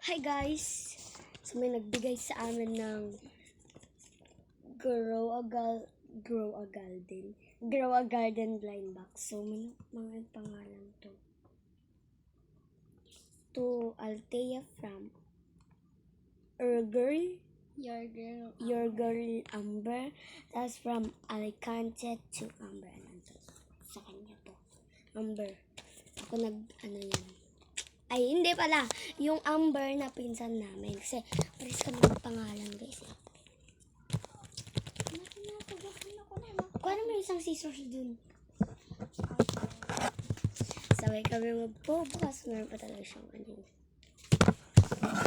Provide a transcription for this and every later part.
Hi guys! So may nagbigay sa amin ng Grow a Garden blind box. So mga pangalan to. To Althea from Your Girl Amber. Tapos from Alicante to Amber. Sa kanya to. Amber. Ako yan. Ay, hindi pala. Yung Amber na pinsan namin. Kasi, pares kami ng pangalan, guys. Kuha naman isang scissors dun. Sabay kami magbubukas. Meron pa talaga siyang ano.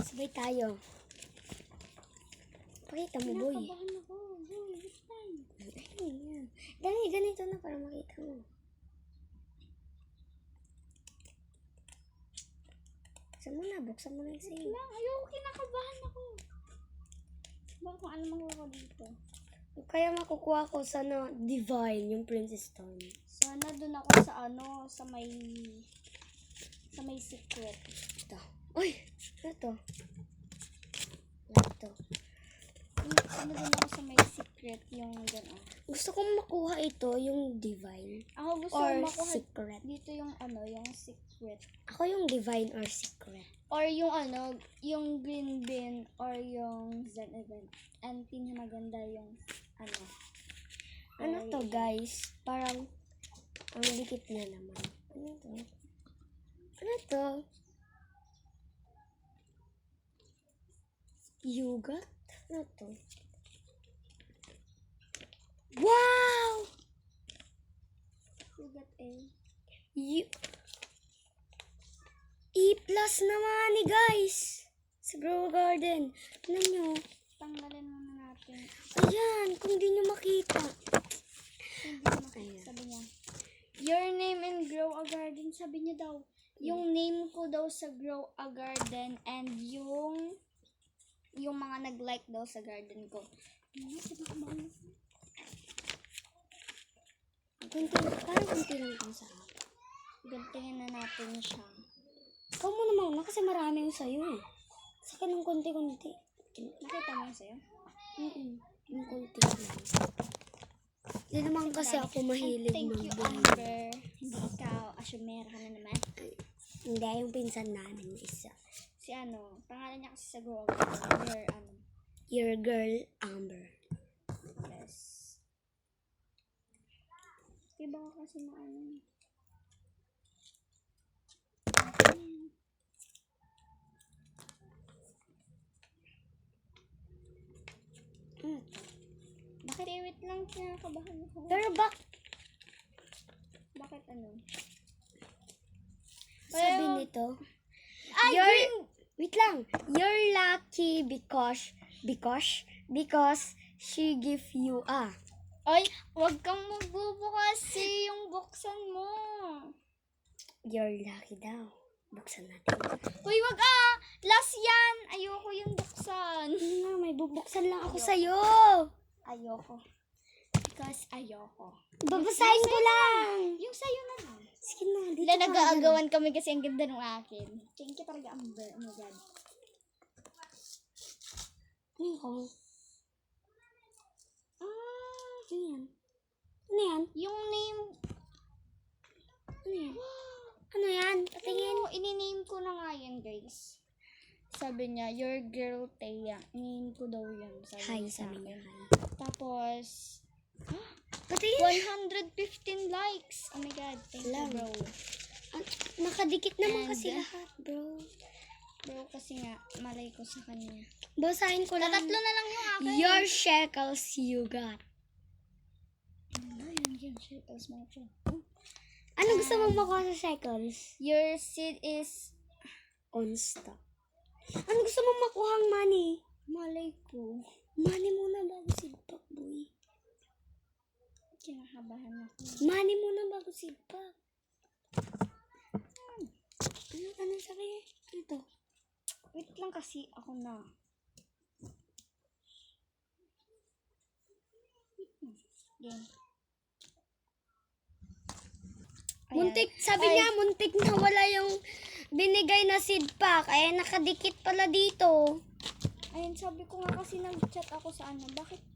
Sabay tayo. Pakita mo, boy. Nakabahan ako. Boy, this time. Dami, ganito na para makita mo. Buksan mo na yung sa'yo. Ayoko, kinakabahan ako. Baka kung ano makuha ko dito. Kaya makukuha ko sana Divine, yung Princess Stone. Sana dun ako sa may secret. Ito. Uy! Ano to? Ito. Sana dun ako sa may secret, yung gano'n. Gusto kong makuha ito, yung Divine. Ako gusto Or ko makuha Secret. dito yung yung secret. Ako yung Divine or Secret. Or yung yung green bean or yung Zen event. And pinakamaganda yung Ano to, guys? Parang, ang dikit na naman. Ano to? Ano to? Yugat? Ano to? Wow! Sugat eh. E+ naman ni guys! Sa Grow a Garden. Tignan nyo. Tanggalin muna natin. Ayan, kung di nyo makita. Hindi ko makita. Sabi niya, your name in Grow a Garden. Sabi niya daw, yung name ko daw sa Grow a Garden and yung mga nag-like daw sa garden ko. Parang kunti lang ito sa akin. Gantingin na natin siya. Ikaw mo naman kasi marami yung sa'yo eh. Sa akin ng konti-konti. Nakita mo yun sa'yo? Yung konti lang. Hindi naman kasi ako mahilig Thank you, mag-blind. Amber. Hindi ikaw. Asumera ka na naman. Hindi, yung pinsan namin isa. Si pangalan niya kasi sa Grow a Garden. Your Girl Amber. Yes. Diba ka kasi Bakit wait lang, kinakabahan ako. Pero Bakit sabi nito, green! wait lang, you're lucky because she give you Ay, wag kang magbubukas yung buksan mo. You're lucky daw. Buksan natin. Uy, wag last yan! Ayoko yung buksan. Nga, may bubuksan lang ako sa'yo. Ayoko. Because ayoko. Babasahin ko lang. Yung sa'yo na lang. Sige na, dito Wala, nag-aagawan kami kasi ang ganda ng akin. Thank you talaga, Amber. Oh my God. Ano yan? Ano yan? Yung name. Ano yan? Ano yan? Patingin. Ini-name ko na nga yan, guys. Sabi niya, your girl, Thea. Name ko daw yan. Hi, sabi niya. Tapos, Patingin. 115 likes. Oh my God. Thank you, bro. Nakadikit naman And, kasi lahat, bro. Bro, kasi nga, malay ko sa kanya. Basahin ko lang. Tatlo na lang yung akin. Your shekels you got. Yan, shekels mo siya. Ano gusto mong makuha sa shekels? Your seed is On stock. Ano gusto mong makuha ang money? malay ko. Money muna bago sigpak, boy. Kinakabahan ako. Money muna bago sigpak. Ano sabi? Ito. Wait lang kasi ako na. Game. Muntik, sabi niya, muntik na wala yung binigay na seed pack. Ay, nakadikit pala dito. Ayun, sabi ko nga kasi nag-chat ako sa ano.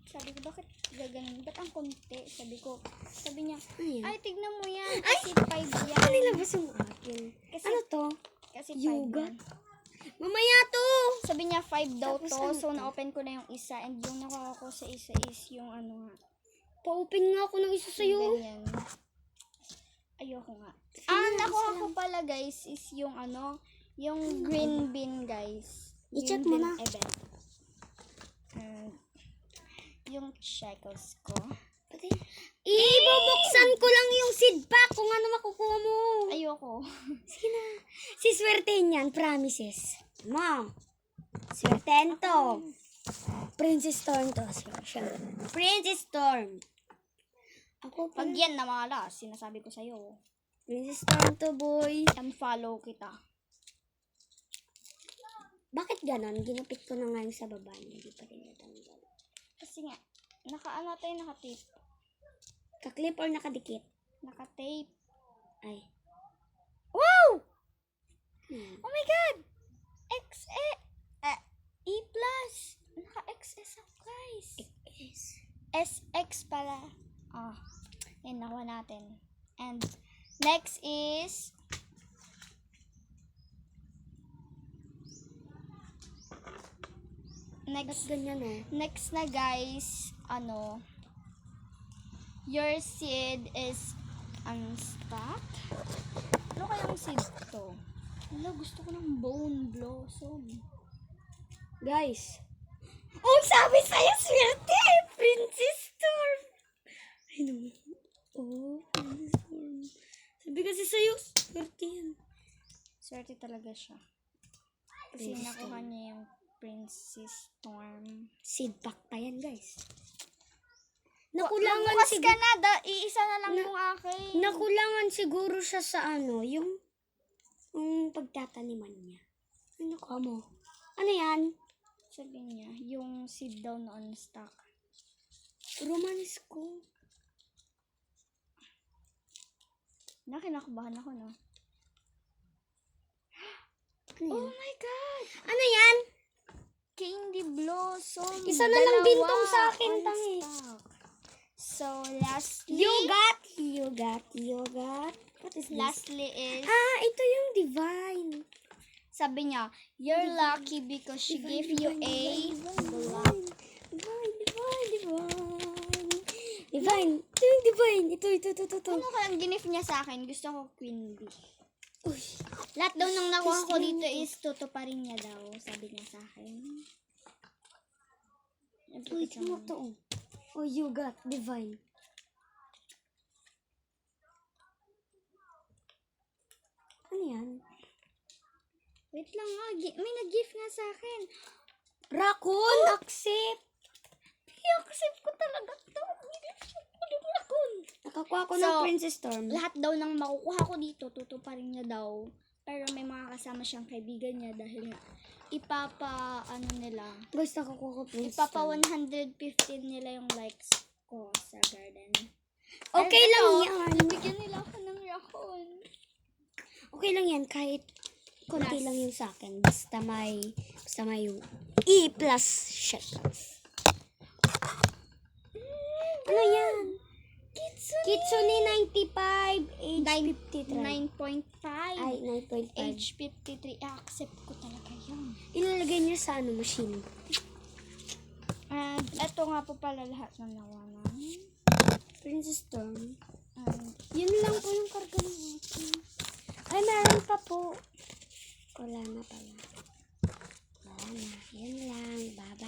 Sabi ko, bakit gaganon? Ba't ang konti? Sabi niya, Ayan. ay, tignan mo yan. Kasi 5 yan. Ano nilabas yung akin? Kasi, Ano to? kasi 5 Yugat? yan. Mamaya to! Sabi niya 5 daw Tapos to. ano So, to? na-open ko na yung isa. And yung nakuha ko sa isa is yung ano nga. Pa-open nga ako ng isa sa'yo. Ganyan. Ayoko nga. Nakuha ko pala guys is yung ano, yung green bean guys. I-check Green mo bean na. event. And yung checkers ko. Ibubuksan ko lang yung seed pack kung ano makukuha mo. Ayoko. Sige na. Siswertein yan, promises. Mom, swertein to. Princess Storm to. Sure. Princess Storm. Ako Pag pag yan namala, sinasabi ko sa'yo. Princess Storm to, boy. Unfollow kita. Bakit ganon? Ginupit ko na nga yung sa baba niya. Hindi pa rin natanggal. Kasi nga, naka-tape. Kaklip or nakadikit? Naka-tape. Ay. Wow! Hmm. Oh my God! E+. Naka-XS ako, guys. Yes. SX pala. Yan, nakuha natin. And, next is, Ba't ganyan eh? next na guys, your seed is unstuck. Ano kayang seed to? Wala, gusto ko ng bone blossom. Guys. Oh, sabi sa'yo, swerte! Princess Storm! Ay, no. Oh, Princess Storm. Sabi kasi sa'yo, swerte yan. Swerte talaga siya. Kasi Princess nakuha Storm. niya yung Princess Storm. Seed pack pa yan, guys. Nakulangan Bukas ka siguro. na, iisa na lang yung akin. Nakulangan siguro siya sa ano, yung pagtataniman niya. Ano ka mo? Ano yan? Sabi niya, yung seed daw na unstuck. Romanes ko. Nakinakabahan ako, no? Ano yan? Oh my God! Ano yan? Candy Blossom. Isa na lang Dalawa, bintong sa akin, tangi. unstuck. So, lastly, Yogat. What is this? lastly is, Ito yung divine. sabi niya, you're lucky because she gave you a block. Divine. Ito yung divine. Ito. Ano kayang ginif niya sa akin? Gusto ko Queen Bee. Uy. Lahat daw nang nakuha ko dito is tutuparin niya daw. Sabi niya sa akin. Uy, ito mo to. Oh, yogat. Divine. Ano yan? Wait lang nga. May nag-gift nga sa akin. Raccoon! Accept! I-accept ko talaga to. Gift ko yung raccoon. Nakakuha ko So, ng Princess Storm. Lahat daw nang makukuha ko dito, tutuparin niya daw. Pero may mga kasama siyang kaibigan niya dahil nga nila, Guys, nakakuha ko Princess ipapa Storm. 115 nila yung likes ko sa garden. Okay And lang ito, yan. nabigyan nila ako ng raccoon. Okay lang yan. Kahit konti Plus. lang yung sa akin. Basta may yung E plus siya. Ano yan? Kitsune 95, age 53. 9.5. Ay, 9.5. Age 53. I-accept ko talaga yun. Ilalagay niya sa machine. And ito nga po pala lahat ng nakuha namin. Princess Storm. And Yun lang po yung karga ng akin. Ay, meron pa po. Wala na pala. Wala na. Yan lang. Bye-bye.